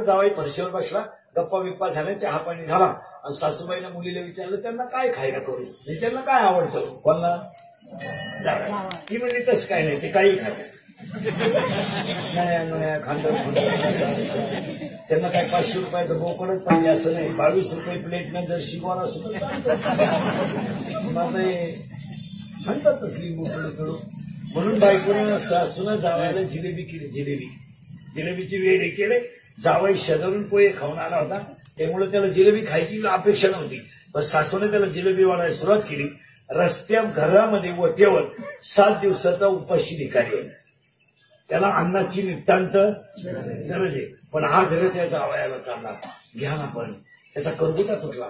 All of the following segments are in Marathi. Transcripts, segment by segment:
जावाई फरशीवर बसला, गप्पा बिप्पा झाल्या, चहा पाणी झाला आणि सासूबाईला मुलीला विचारलं त्यांना काय खायला करू, म्हणजे त्यांना काय आवडतं, कोणाला ती म्हणजे तसं काय नाही, ते काही खातात नया खांडर, त्यांना काय 500 रुपयाचं बोकडच पाहिजे असं नाही, 22 रुपये प्लेटनं जर शिकवायला सुद्धा माझं म्हणतातच लिंबू चढू. म्हणून बायकोनं सासूनं जावायला जिलेबी केली, जिलेबीची वेळ केले. जावाई शेजारून पोहे खाऊन आला होता, त्यामुळे त्याला जिलेबी खायची अपेक्षा नव्हती, पण सासूने त्याला जिलेबी वाढायला सुरुवात केली. रस्त्या घरामध्ये वट्यावर 7 दिवसाचा उपाशी भिकारी आहे, त्याला अन्नाची नितांत गरज आहे, पण हा घर त्या जावयाला चालला, घ्या ना, पण त्याचा करगुटा तुटला,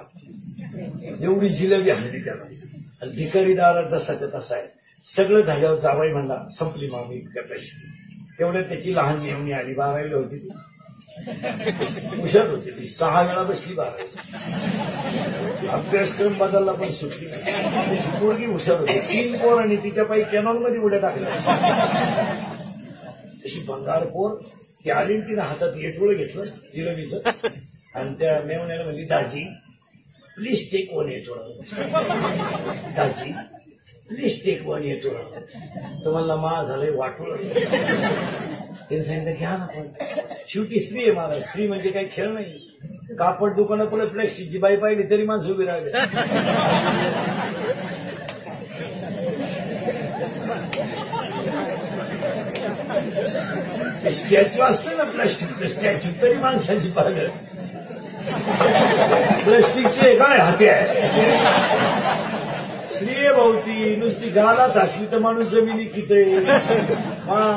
एवढी जिलेबी हल्ली त्याला. आणि भिकारी दारात जसाच्या तसा आहे. सगळं झाल्यावर जावाई म्हणला संपली मामी कॅपॅसिटी. तेवढ्यात त्याची लहान मेवणी आली, 12वीला होती ती, हुशार होती ती, 6 वेळा बसली 12वी, अभ्यासक्रम बदलला पण सुटली नाही, त्याची पोरगी हुशार होती. 3 पोरांनी तिच्या पायी कॅनॉल मध्ये उड्या टाकल्या. तशी भंगार पोर ती आली, तिने हातात येटोळ घेतलं जिलेबीचं आणि त्या मेवण्याला म्हणली, दाजी प्लीज टेक 1 येटोळ, दाजी प्लीज टेक 1 येटोळ. तर मला मा झालंय वाटोळ. त्याने सांगितलं घ्या ना, पण शेवटी स्त्री आहे महाराज, स्त्री म्हणजे काही खेळ नाही. कापड दुकानं पुढे प्लॅस्टिकची बाई पाहिली तरी माणसं उभी राहिले. स्टॅच्यू असतं ना प्लास्टिकचं स्टॅच्यू, तरी माणसाची पाहिलं प्लास्टिकचे काय हाते आहे. स्त्री भाऊती नुसती गालात हसली तर माणूस जमिनी किती.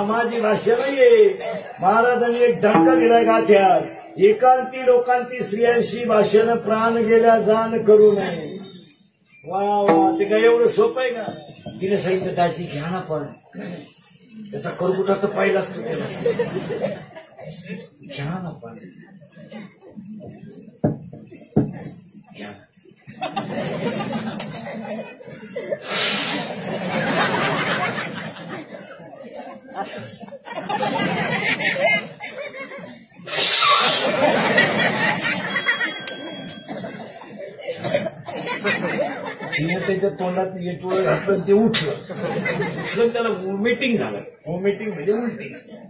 माझी भाषा नाहीये, महाराजांनी एक डंका दिलाय गाथ्यात, एकांती लोकांती स्त्रियांशी भाषेनं प्राण गेल्या जाण करू नये. वा वा, ते काय एवढं सोपं आहे का. तिने सांगितलं दाजी घ्या ना, पण त्याचा करगुटा तर पाहिलाच तू, त्याला घ्या ना, पण घ्या. तिने त्याच्या तोंडात येटोळ घातलं, ते उठलं, त्याला वॉमिटिंग झालं. वॉमिटिंग म्हणजे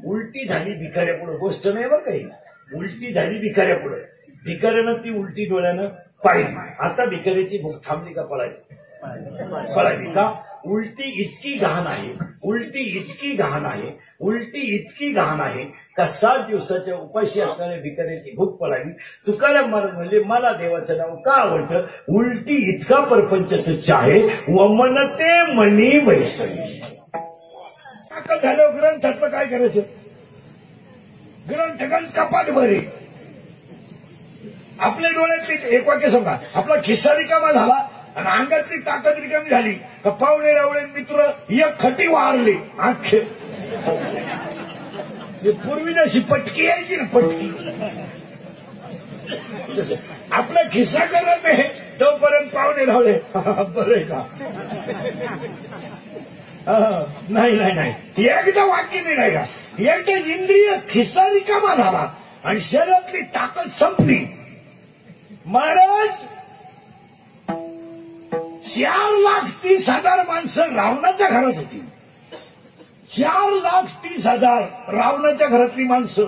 उलटी झाली भिकाऱ्यापुढं. गोष्ट नाही बरं काही, उलटी झाली भिकाऱ्यापुढं. भिकाऱ्यानं ती उलटी डोळ्यानं पाहिली. आता भिकाऱ्याची भूक थांबली का पळाली? पळाली का? उलटी इतकी घाण आहे, उलटी इतकी घाण आहे, उलटी इतकी घाण आहे का 7 दिवसाच्या उपाशी असणाऱ्या भिकाऱ्याची भूक पळाली. तुकाराम महाराज म्हणजे मला देवाचं नाव का आवडतं, उलटी इतका परपंच तुच्छ आहे, वमनते मनी वैसळी. झालं ग्रंथातलं काय करायचं, ग्रंथगंज कपाट भरे. आपल्या डोळ्यातली एक वाक्य सांगा, आपला खिस्सा रिकामा झाला आणि अंगातली ताकद रिकामी झाली का पाहुणे रावळे मित्र एक खटी वारले आखे. पूर्वी जशी पटकी यायची ना, पटकी, आपला खिस्सा करत नाही तोपर्यंत पाहुणे रावळे बरं का. नाही नाही नाही, एकदा वाक्य नाही का, एकदा इंद्रिय खिस्सा रिकामा झाला आणि शरीरातली ताकद संपली. महाराज 4,30,000 माणसं रावणाच्या घरात होती. 4,30,000 रावणाच्या घरातली माणसं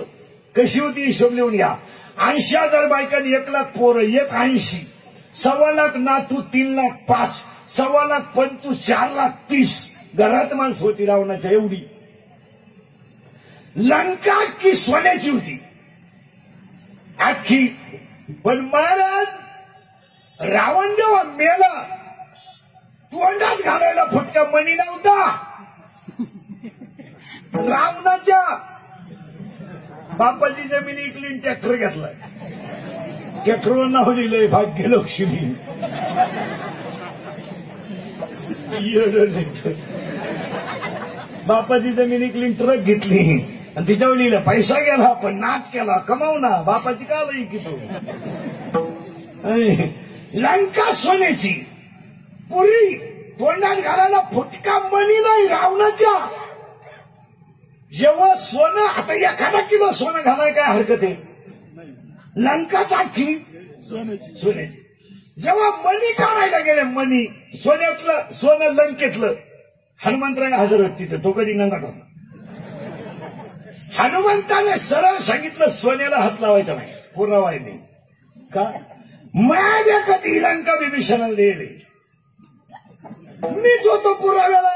कशी होती हिशोब लिहून या. 80,000 बायकांनी 1,00,000 पोरं, 180, 1,00,000 नातू, 3,05,000, 1,00,000 पंतू, 4,30,000 घरात माणसं होती रावणाच्या. एवढी लंका की सोन्याची होती अख्खी. पण महाराज रावण जेव्हा मेला, तोंडात घालायला फुटका मणी नव्हता. रावणाच्या बापाची जमीन इकली, ट्रॅक्टर घेतलाय, ट्रॅक्टरवर नाव लिहिलंय भाग्यलक्ष्मी. बापाची जमीन इकली, ट्रक घेतली आणि तिच्यावर लिहिलं पैसा गेला पण नाच केला, कमाव ना, बापाची का लई की तो. लंका सोन्याची, पुरी तोंडात घालायला फुटका मणी नाही रावणाच्या. जेव्हा सोनं, आता 1 किलो सोनं घालाय काय हरकत आहे, लंकाच अख्खी सोन्याची. जेव्हा मणी काढायला गेले, मणी सोन्यातलं, सोनं लंकेतलं, हनुमंतराय हजर होते तिथे. तो कधी नंगाट होता. हनुमंताने सरळ सांगितलं सोन्याला हात लावायचा नाही, पुरावाय नाही. का? माझ्या कधी लंका विभीषणाला दिली, मीच होतो पुराव्याला.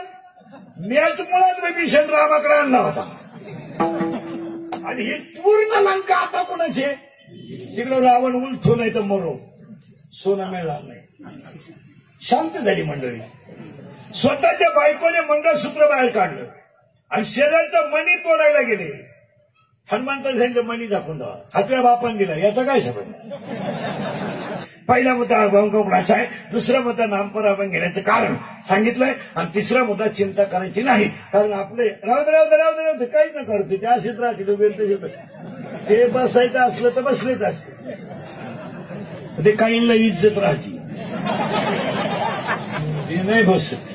मीच मुळात विभीषण रामाकडे आणला होता. आणि ही पूर्ण लंका आता कोणाचे? तिकडं रावण उलथो नाही तर मरो. सोनं मिळणार नाही. शांत झाली मंडळी. स्वतःच्या बायकोने मंगळसूत्र बाहेर काढलं आणि शेजारचं मणी तोडायला गेले. हनुमंताने सांगितलं मणी दाखवून द्यावा. हातव्या बापान दिला. याचा काय संबंध? पहिला मुद्दा अभंगपणाचा आहे, दुसरा मुद्दा नामपराभंग घेण्याचं कारण सांगितलंय, आणि तिसरा मुद्दा चिंता करायची नाही. कारण आपले राहू दे काहीच न करतो ते असेच राहतील. ते बसायचं असलं तर बसलेच असते. ते काहींना इज्जत राहते, ते नाही बसत.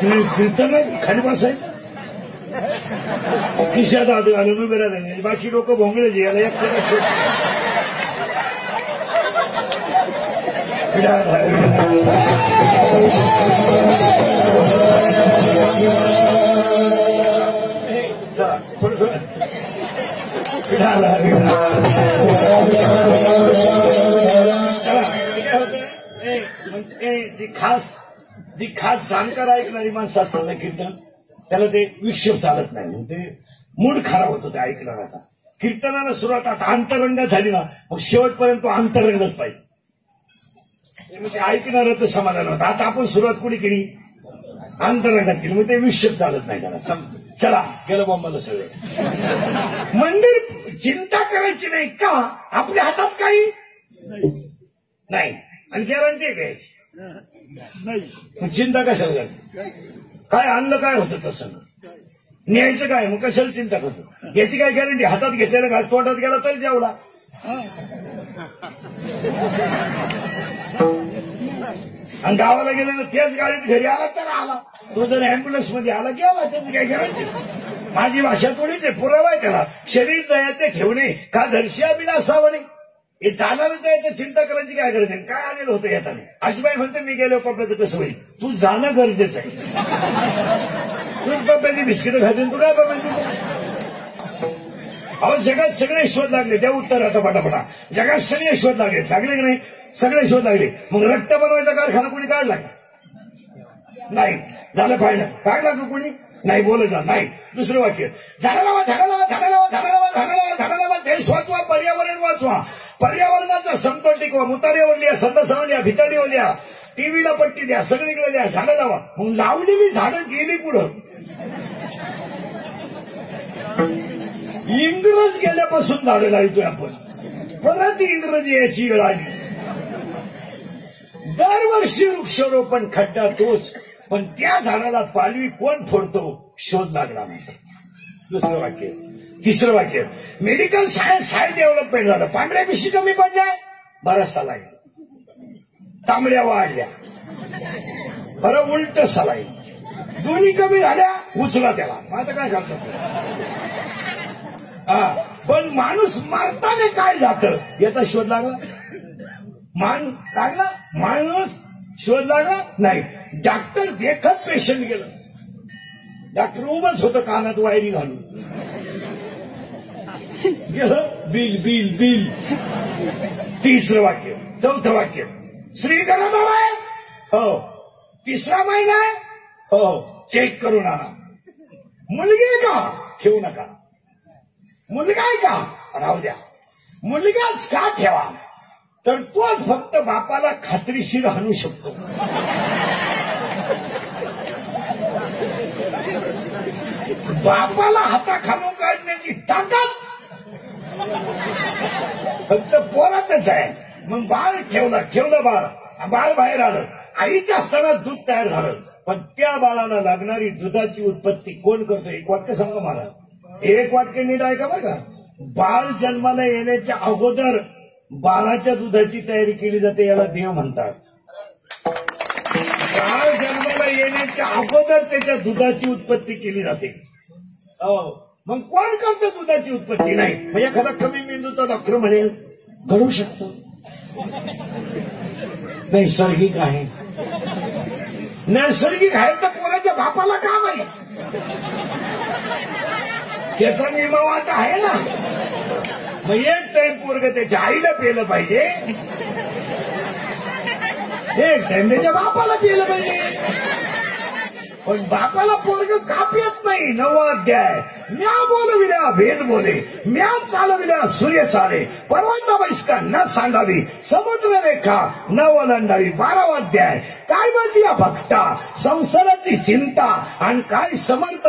कीर्तन खाली बसायचं, खिशात आधी घालून उभे राहिले. बाकी लोक भोंगळे जे याला एक जी खास जाणकार ऐकणारी माणसं असतात ना कीर्तन, त्याला ते विक्षेप चालत नाही. ते मूड खराब होतो ते ऐकणाराचा. कीर्तनाला सुरुवात आता अंतरंग झाली ना, मग शेवटपर्यंत तो अंतरंगच पाहिजे. ते ऐकणारच समाधान होतं. आता आपण सुरुवात कुणी केली? अंतरंगात केली. मग ते विक्षेप चालत नाही त्याला. चला गेलं बॉम्बाला सगळे. मंदिर चिंता करायची नाही का? आपल्या हातात काही नाही आणि गॅरंटी घ्यायची नाही. चिंता कशाला करते? काय आणलं काय होतं तसं, न्यायचं काय, मग कशाला चिंता करतो? याची काय गॅरंटी? हातात घेतलेला घास तोंडात गेला तरी जेवला. आणि गावाला गेला ना त्याच गाडीत घरी आला तर आला. तो जर अँब्युलन्स मध्ये आला गेला, त्याची काय गॅरंटी? माझी भाषा थोडीच आहे, पुरावा आहे त्याला. शरीर दयाचे ठेवणे का धरशी अभिला असावणे. हे जाणारच आहे तर चिंता करायची काय गरज आहे? काय आलेलं होतं येताना? आजीबाई म्हणते मी गेलो पप्प्याचं कसं होईल? तू जाणं गरजेचं आहे. तूच पप्प्याची बिस्किटं खाते, तू काय पप्प्याची? अहो जगात सगळे शोध लागले. त्या उत्तर आता पटापटा. जगात सगळे शोध लागले की नाही? सगळे शोध लागले. मग रक्त बनवायचा कारखाना कोणी काढला नाही? झालं फायदा काढला का कोणी? नाही. बोलायचं नाही. दुसरं वाक्य, झाडं लावा झाडं लावा झाडं लावा झाडं लावा झाडं लावा झाडं लावा. देश वाचवा, पर्यावरण वाचवा, पर्यावरणाचा समतोल टिकवा. मुतारीवर लिहा, संडासावर लिहा, भितारीवर लिहा, टीव्हीला पट्टी द्या, सगळीकडे द्या, झाडं लावा. मग लावलेली झाडं गेली पुढं. इंग्रज गेल्यापासून झाडं लावतोय आपण. परत इंग्रजी याची वेळ आली. दरवर्षी वृक्षारोपण खड्डा तोच, पण त्या झाडाला पालवी कोण फोडतो? शोध लागला नाही. दुसरं वाक्य. तिसरं वाक्य, मेडिकल सायन्स हाय डेव्हलपमेंट झालं. पांढऱ्या पिशी कमी पडल्या, बराचसा लाईन. तांबड्या वाढल्या, बरं उलट सलाईन. दोन्ही कमी झाल्या, उचला त्याला. आता काय करतात? पण माणूस मारताना काय जातं याचा शोध लागला? लागला? माणूस शोध लागला नाही. डॉक्टर देखत पेशंट गेलं. डॉक्टर उभंच होतं कानात वायरी घालून. गेलं बिल बिल बिल. तिसरं वाक्य. चौथं वाक्य, श्री गरज आहे हो. तिसरा महिना आहे हो, चेक करून आणा. मुलगी आहे का? ठेवू नका. मुलगा आहे का? राहू द्या. मुलगाच का ठेवा? तर तोच फक्त बापाला खात्रीशीर आणू शकतो. बापाला हाताखालून काढण्याची ताकद फक्त पोरातच आहे. मग बाळ ठेवलं बाळ बाहेर आलं. आईच्या असताना दूध तयार झालं, पण त्या बाळाला लागणारी दुधाची उत्पत्ती कोण करतो? एक वाक्य सांगा मला. एक वाक्य नीट ऐका बघा. बाळ जन्माला येण्याच्या अगोदर बाळाच्या दुधाची तयारी केली जाते, याला देव म्हणतात. बाळ जन्माला येण्याच्या अगोदर त्याच्या दुधाची उत्पत्ती केली जाते. मग कोण करतं दुधाची उत्पत्ती? नाही. म्हणजे एखादा कमी मेंदूचा डॉक्टर म्हणेल घडू शकतो, नैसर्गिक आहे. नैसर्गिक आहे तर पोराच्या बापाला का माहित? त्याचा नियमवाद आहे ना. मग एक टाइम पोरग त्याच्या आईला पेलं पाहिजे, एक टाइम त्याच्या बापाला पेलं पाहिजे. पण बापाला पोरग का पेत नाही? 9वा अध्याय. म्या बोलविल्या भेद बोले, म्या चालविल्या सूर्य चाले, पर्वत बहिष्कार न सांगावी, समुद्र रेखा न ओलांडावी. 12वा अध्याय. काय म्हणते या भक्ता? संसाराची चिंता आणि काय समर्थ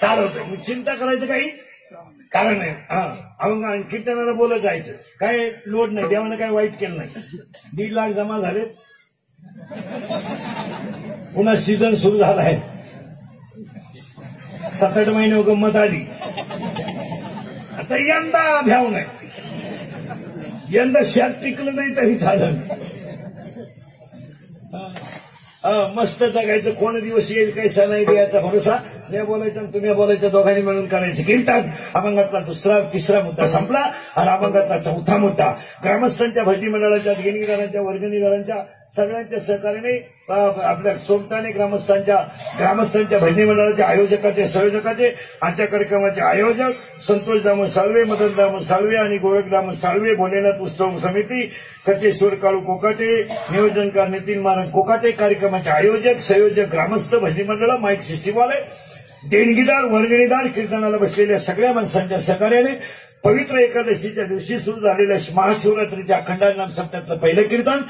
चालवतोय. मग चिंता करायचं काही कारण नाही. अभंग कीर्तनाला बोलत जायचं, काय लोड नाही. देवानं काय वाईट केलं नाही. 1.5 लाख जमा झाले, पुन्हा सीझन सुरू झाला आहे. 7-8 महिने गंमत आली. आता यंदा भ्याव नाही, यंदा शेत टिकलं नाही तरी झालं. मस्त जगायचं. कोण दिवस येईल कैसा नाही द्यायचा भरोसा. मी बोलायचं आणि तुम्ही बोलायचं, दोघांनी मिळून करायचं कीर्तन. अभंगातला 2-3 मुद्दा संपला. आणि अभंगातला 4था मुद्दा. ग्रामस्थांच्या भजनी मंडळाच्या, देणगीदारांच्या, वर्गणीदारांच्या सगळ्यांच्या सहकार्याने, आपल्या सोबताने ग्रामस्थांच्या भजनी मंडळाच्या आयोजकाचे, संयोजकाचे, आजच्या कार्यक्रमाचे आयोजक संतोष दामो साळवे, मदन दामो साळवे आणि गोरख दामो साळवे, भोलेनाथ उत्सव समिती, कचेश्वर काळू कोकाटे, नियोजनकार नितीन महाराज कोकाटे, कार्यक्रमाचे आयोजक, संयोजक, ग्रामस्थ, भजनी मंडळ, माईक सिस्टीमवाले, देणगीदार, वर्गणीदार, कीर्तनाला बसलेल्या सगळ्या माणसांच्या सहकार्याने पवित्र एकादशीच्या दिवशी सुरू झालेल्या महाशिवरात्रीच्या अखंडानाम सप्ताहातलं पहिलं कीर्तन.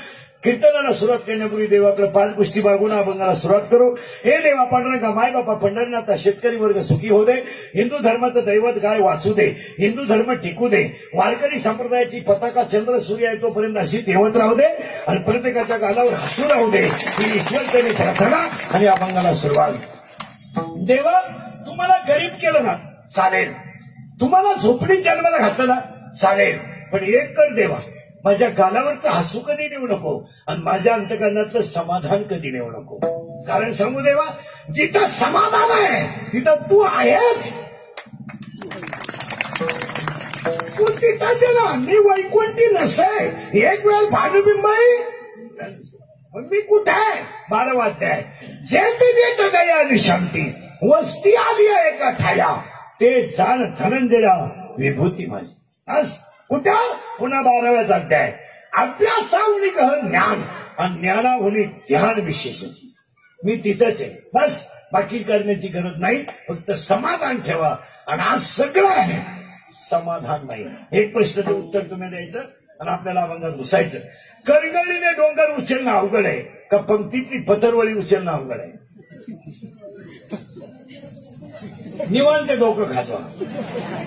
कीर्तनाला सुरुवात करण्यापूर्वी देवाकडे 5 गोष्टी मागून अभंगाला सुरुवात करू. हे देवा पांडुरंगा, माय बापा पंढरीनाथा, शेतकरी वर्ग सुखी हो दे. हिंदू धर्माचं दैवत गाय वाचू दे. हिंदू धर्म टिकू दे. वारकरी संप्रदायाची पताका चंद्र सूर्य आहे तोपर्यंत अशी तेवत राहू दे. आणि प्रत्येकाच्या गालावर हसू राहू दे. ही ईश्वरचरणी प्रार्थना आणि अभंगाला सुरुवात. देवा, तुम्हाला गरीब केलं ना चालेल, तुम्हाला झोपडी जन्माला घातलं ना चालेल, पण एक कर देवा, माझ्या गालावरचं हसू कधी नेऊ नको आणि माझ्या अंतकरणातलं समाधान कधी नेऊ नको. कारण सांगू देवा, जिथं समाधान आहे तिथं तू आहेच. तू तिथंच ना, मी वैकुंठी नसे. एक वेळ भानुबिंबाई, मी कुठे आहे? 12वा अध्याय. जेत जेत दया आणि शांती वस्ती आली आहे एका ठाया, ते जाण धनंजया विभूती माझी. आज कुठं? पुन्हा 12व्या अध्याय. अभ्यासाहुनी कह ज्ञान आणि ज्ञानाहुनी ध्यान विशेष. मी तिथंच आहे. बस बाकी करण्याची गरज नाही, फक्त समाधान ठेवा. आणि आज सगळं आहे, समाधान नाही. एक प्रश्नाचं उत्तर तुम्ही द्यायचं आणि आपल्याला अभंगात घुसायचं. करगळीने डोंगर उचलणं अवघड आहे का पंक्तीतली पतरवळी उचलणं अवघड आहे? निवांत डोकं खाजवा.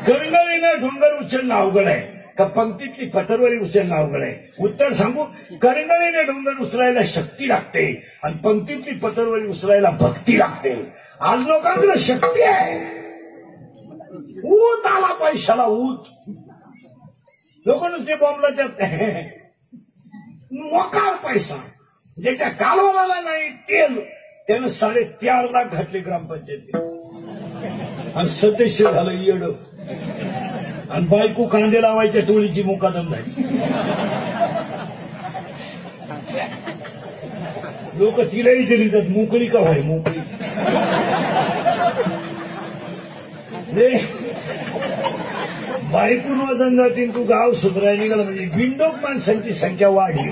करगळीने डोंगर उचलणं अवघड आहे का पंक्तीतली पतरवळी उचलणं अवघड आहे? उत्तर सांगू. करगळीने डोंगर उचलायला शक्ती लागते आणि पंक्तीतली पतरवळी उचलायला भक्ती लागते. आज लोकांकडे शक्ती आहे, ऊत आला पैशाला, ऊत. लोक नुसते बॉम्बला देत मोकार पैसा. ज्याच्या कालवाला नाही तेल, त्यानं 3.5 लाख घातले ग्रामपंचायतीत आणि सदस्य झालं येड. आणि बायको कांदे लावायच्या टोळीची मुकादम झाली. लोक तिलाही दिली मोकळी का व्हाय, मोकळी. बायकून वजन जातील, तू गाव सुधारायला निघाला म्हणजे बिंडोक माणसांची संख्या वाढली.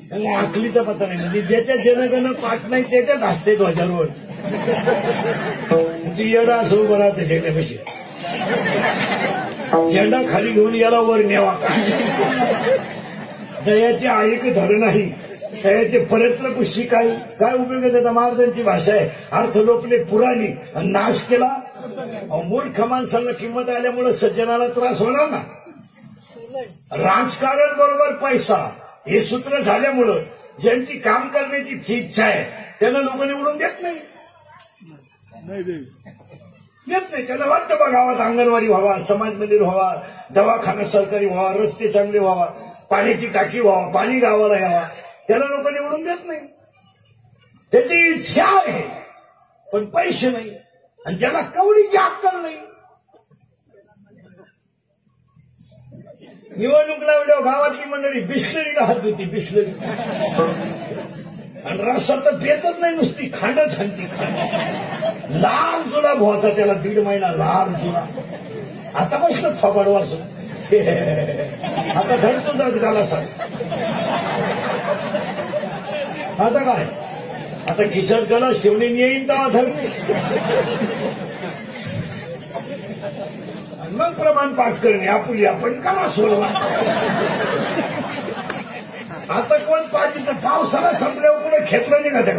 त्यांना आकलीचा पत्ता नाही. म्हणजे ज्याच्या जनगण पाठ नाही त्याच्यात हसते ध्वजारोहण. ती येडा असं उभं राहते झेंड्यापाशी. झेंडा खाली घेऊन याला वर न्यावा. जयाचे ऐक धर नाही, जयाचे परत्र पुष्टी काय काय उपयोग आहे त्याचा? महाराजांची भाषा आहे. अर्थ लोपले पुराणी आणि नाश केला. मूर्ख माणसाला किंमत आल्यामुळे सज्जनाला त्रास होणार ना. राजकारण बरोबर पैसा हे सूत्र झाल्यामुळं ज्यांची काम करण्याची इच्छा आहे त्यांना लोक निवडून देत नाही. देत नाही. त्यांना वाटतं बा गावात अंगणवाडी व्हावा, समाज मंदिर व्हावा, दवाखाना सरकारी व्हावा, रस्ते चांगले व्हावा, पाण्याची टाकी व्हावा, पाणी गावाला यावा. त्याला लोक निवडून देत नाही. त्याची इच्छा आहे पण पैसे नाही आणि ज्याला कवडीची अक्कल नाही. निवडणूक लावल्यावर गावातली मंडळी बिस्लरीला हात होती, बिस्लरी. आणि रस्ता तर पेतच नाही, नुसती खांडच हाणती, खांड. लाल जुलाब होता त्याला 1.5 महिना, लाल जुलाब. आता बसलं थोबाड वाचून. आता धरतो जात गाला सांग. आता काय, आता खिशात गलास ठेवणे येईन तेव्हा धरणे. आणि मग प्रमाण पाठ करणे आपुली आपण कामा सोडवा. आता कोण पाहिजे तर पावसाला संपल्यावर कुठे खेचलं नाही का त्या.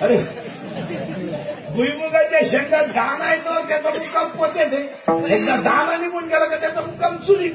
अरे भुईमुगाच्या शेंगात दाणा येतो त्याचा मुक्काम पोते. एकदा दाणा निघून गेला का त्याचा मुक्काम चुली.